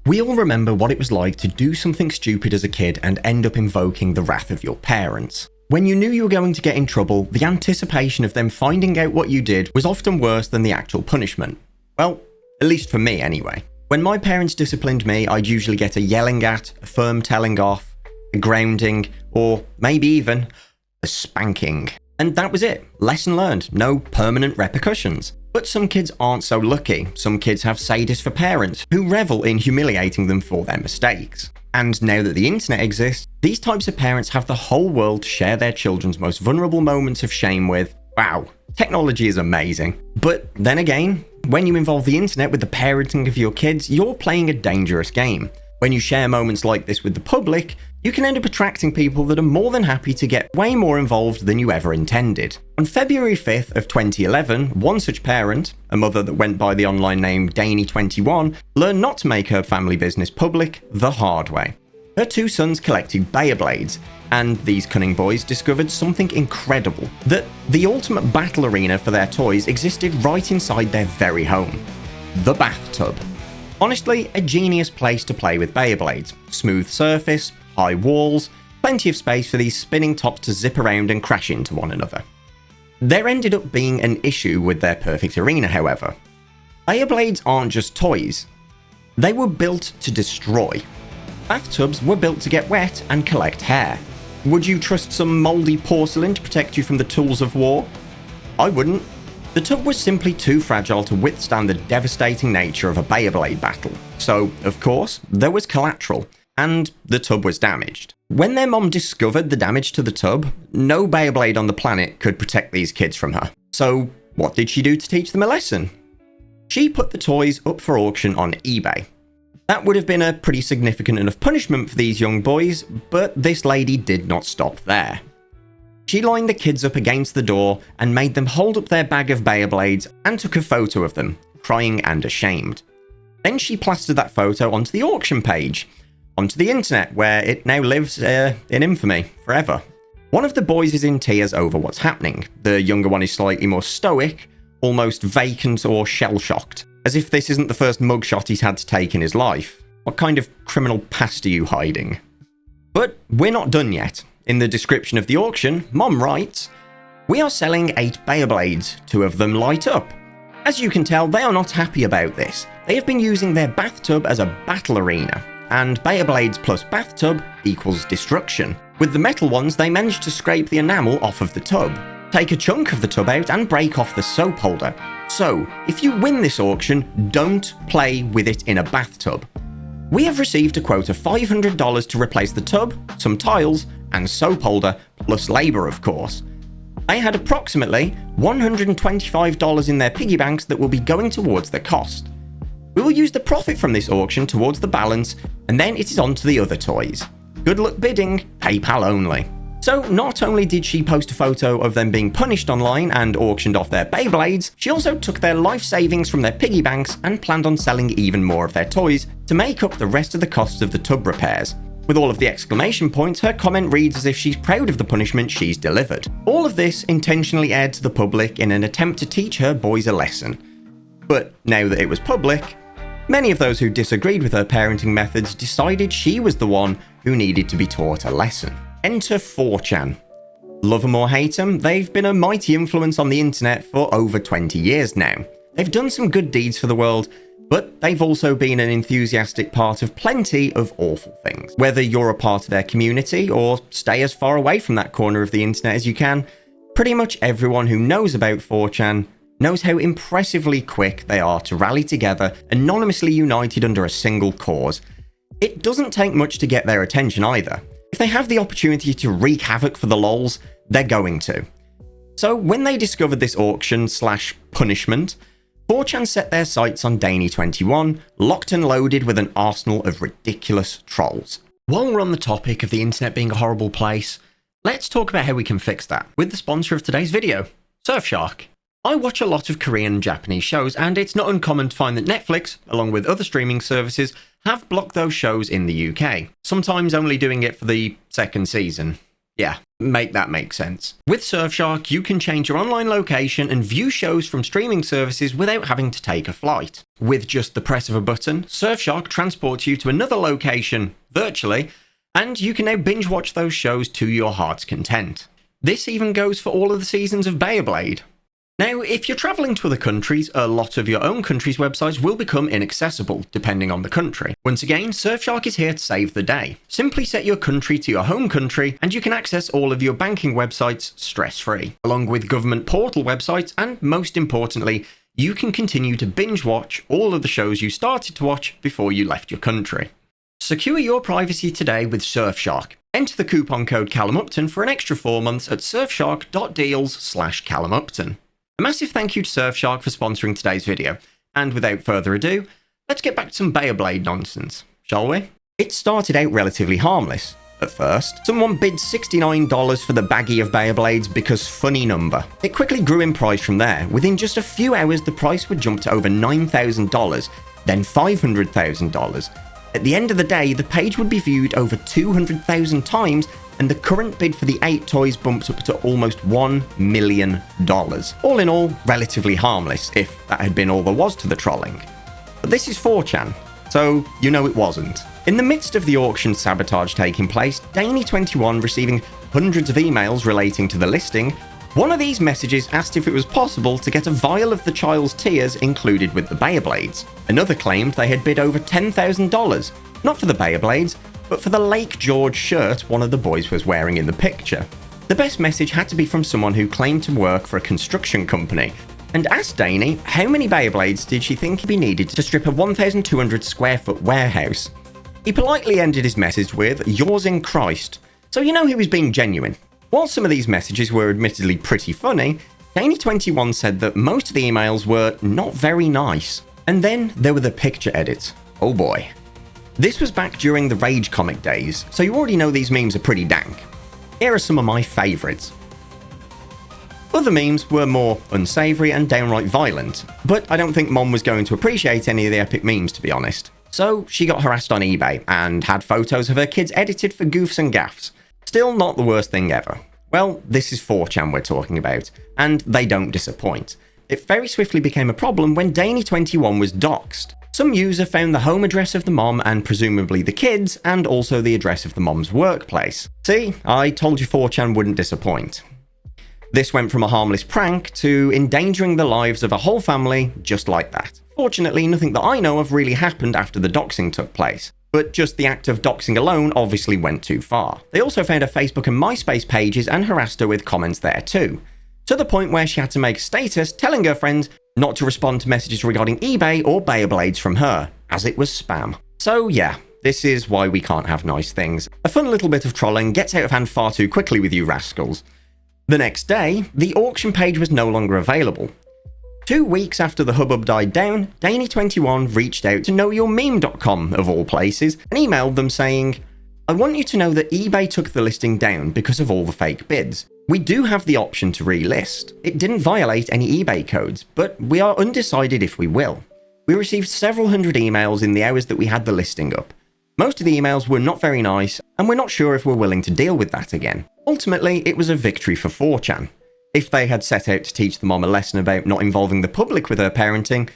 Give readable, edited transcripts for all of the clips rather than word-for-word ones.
We all remember what it was like to do something stupid as a kid and end up invoking the wrath of your parents. When you knew you were going to get in trouble, the anticipation of them finding out what you did was often worse than the actual punishment. Well, at least for me anyway. When my parents disciplined me, I'd usually get a yelling at, a firm telling off, a grounding, or maybe even a spanking. And that was it. Lesson learned. No permanent repercussions. But some kids aren't so lucky. Some kids have sadists for parents who revel in humiliating them for their mistakes. And now that the internet exists, these types of parents have the whole world to share their children's most vulnerable moments of shame with. Wow, technology is amazing. But then again, when you involve the internet with the parenting of your kids, you're playing a dangerous game. When you share moments like this with the public, you can end up attracting people that are more than happy to get way more involved than you ever intended. On February 5th of 2011, one such parent, a mother that went by the online name Danny21, learned not to make her family business public the hard way. Her two sons collected beyblades, and these cunning boys discovered something incredible, that the ultimate battle arena for their toys existed right inside their very home. The bathtub. Honestly, a genius place to play with beyblades. Smooth surface, high walls, plenty of space for these spinning tops to zip around and crash into one another. There ended up being an issue with their perfect arena, however. Beyblades aren't just toys. They were built to destroy. Bathtubs were built to get wet and collect hair. Would you trust some mouldy porcelain to protect you from the tools of war? I wouldn't. The tub was simply too fragile to withstand the devastating nature of a Beyblade battle. So, of course, there was collateral, and the tub was damaged. When their mom discovered the damage to the tub, no Beyblade on the planet could protect these kids from her. So, what did she do to teach them a lesson? She put the toys up for auction on eBay. That would have been a pretty significant enough punishment for these young boys, but this lady did not stop there. She lined the kids up against the door and made them hold up their bag of Beyblades and took a photo of them, crying and ashamed. Then she plastered that photo onto the auction page, onto the internet, where it now lives in infamy forever. One of the boys is in tears over what's happening. The younger one is slightly more stoic, almost vacant or shell-shocked, as if this isn't the first mugshot he's had to take in his life. What kind of criminal past are you hiding? But we're not done yet. In the description of the auction, Mom writes, "We are selling 8 Beyblades, 2 of them light up. As you can tell, they are not happy about this. They have been using their bathtub as a battle arena, and Beyblades plus bathtub equals destruction. With the metal ones, they managed to scrape the enamel off of the tub, take a chunk of the tub out and break off the soap holder. So, if you win this auction, don't play with it in a bathtub. We have received a quote of $500 to replace the tub, some tiles, and soap holder, plus labour of course. They had approximately $125 in their piggy banks that will be going towards the cost. We will use the profit from this auction towards the balance, and then it is on to the other toys. Good luck bidding, PayPal only." So not only did she post a photo of them being punished online and auctioned off their Beyblades, she also took their life savings from their piggy banks and planned on selling even more of their toys to make up the rest of the costs of the tub repairs. With all of the exclamation points, her comment reads as if she's proud of the punishment she's delivered. All of this intentionally aired to the public in an attempt to teach her boys a lesson. But now that it was public, many of those who disagreed with her parenting methods decided she was the one who needed to be taught a lesson. Enter 4chan. Love 'em or hate 'em, they've been a mighty influence on the internet for over 20 years now. They've done some good deeds for the world, but they've also been an enthusiastic part of plenty of awful things. Whether you're a part of their community or stay as far away from that corner of the internet as you can, pretty much everyone who knows about 4chan knows how impressively quick they are to rally together, anonymously united under a single cause. It doesn't take much to get their attention either. If they have the opportunity to wreak havoc for the lols, they're going to. So when they discovered this auction/punishment, 4chan set their sights on Danny21, locked and loaded with an arsenal of ridiculous trolls. While we're on the topic of the internet being a horrible place, let's talk about how we can fix that with the sponsor of today's video, Surfshark. I watch a lot of Korean and Japanese shows, and it's not uncommon to find that Netflix, along with other streaming services, have blocked those shows in the UK, sometimes only doing it for the second season. Yeah, make that make sense. With Surfshark, you can change your online location and view shows from streaming services without having to take a flight. With just the press of a button, Surfshark transports you to another location, virtually, and you can now binge watch those shows to your heart's content. This even goes for all of the seasons of Beyblade. Now, if you're travelling to other countries, a lot of your own country's websites will become inaccessible, depending on the country. Once again, Surfshark is here to save the day. Simply set your country to your home country, and you can access all of your banking websites stress-free, along with government portal websites, and most importantly, you can continue to binge watch all of the shows you started to watch before you left your country. Secure your privacy today with Surfshark. Enter the coupon code CallumUpton for an extra 4 months at surfshark.deals/CallumUpton. A massive thank you to Surfshark for sponsoring today's video, and without further ado, let's get back to some Beyblade nonsense, shall we? It started out relatively harmless. At first, someone bid $69 for the baggie of Beyblades because funny number. It quickly grew in price from there. Within just a few hours, the price would jump to over $9,000, then $500,000. At the end of the day, the page would be viewed over 200,000 times, and the current bid for the 8 toys bumps up to almost $1 million. All in all, relatively harmless, if that had been all there was to the trolling. But this is 4chan, so you know it wasn't. In the midst of the auction sabotage taking place, Danny21 receiving hundreds of emails relating to the listing, one of these messages asked if it was possible to get a vial of the child's tears included with the Beyblades. Another claimed they had bid over $10,000, not for the Beyblades, but for the Lake George shirt one of the boys was wearing in the picture. The best message had to be from someone who claimed to work for a construction company, and asked Danny how many Beyblades did she think he needed to strip a 1,200 square foot warehouse. He politely ended his message with, "Yours in Christ," so you know he was being genuine. While some of these messages were admittedly pretty funny, Danny21 said that most of the emails were not very nice. And then there were the picture edits. Oh boy. This was back during the Rage comic days, so you already know these memes are pretty dank. Here are some of my favourites. Other memes were more unsavoury and downright violent, but I don't think Mom was going to appreciate any of the epic memes, to be honest. So she got harassed on eBay and had photos of her kids edited for goofs and gaffs. Still not the worst thing ever. Well, this is 4chan we're talking about, and they don't disappoint. It very swiftly became a problem when Danny21 was doxxed. Some user found the home address of the mom and presumably the kids, and also the address of the mom's workplace. See, I told you 4chan wouldn't disappoint. This went from a harmless prank to endangering the lives of a whole family just like that. Fortunately, nothing that I know of really happened after the doxing took place, but just the act of doxing alone obviously went too far. They also found her Facebook and MySpace pages and harassed her with comments there too, to the point where she had to make a status telling her friends not to respond to messages regarding eBay or Beyblades from her, as it was spam. So yeah, this is why we can't have nice things. A fun little bit of trolling gets out of hand far too quickly with you rascals. The next day, the auction page was no longer available. 2 weeks after the hubbub died down, Danny21 reached out to knowyourmeme.com, of all places, and emailed them saying, "I want you to know that eBay took the listing down because of all the fake bids. We do have the option to relist. It didn't violate any eBay codes, but we are undecided if we will. We received several hundred emails in the hours that we had the listing up. Most of the emails were not very nice, and we're not sure if we're willing to deal with that again." Ultimately, it was a victory for 4chan. If they had set out to teach the mom a lesson about not involving the public with her parenting,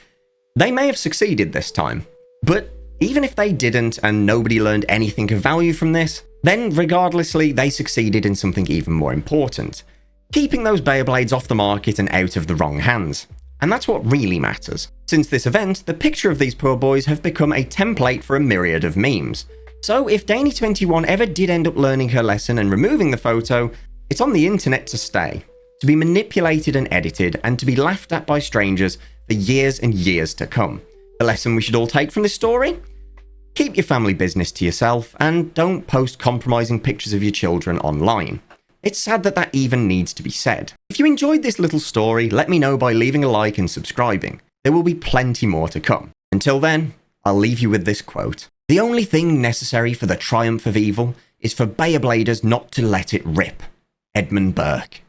they may have succeeded this time. But even if they didn't and nobody learned anything of value from this, then regardlessly, they succeeded in something even more important. Keeping those Beyblades off the market and out of the wrong hands. And that's what really matters. Since this event, the picture of these poor boys have become a template for a myriad of memes. So if Danny21 ever did end up learning her lesson and removing the photo, it's on the internet to stay. To be manipulated and edited, and to be laughed at by strangers for years and years to come. The lesson we should all take from this story? Keep your family business to yourself, and don't post compromising pictures of your children online. It's sad that that even needs to be said. If you enjoyed this little story, let me know by leaving a like and subscribing. There will be plenty more to come. Until then, I'll leave you with this quote. "The only thing necessary for the triumph of evil is for Beybladers not to let it rip." Edmund Burke.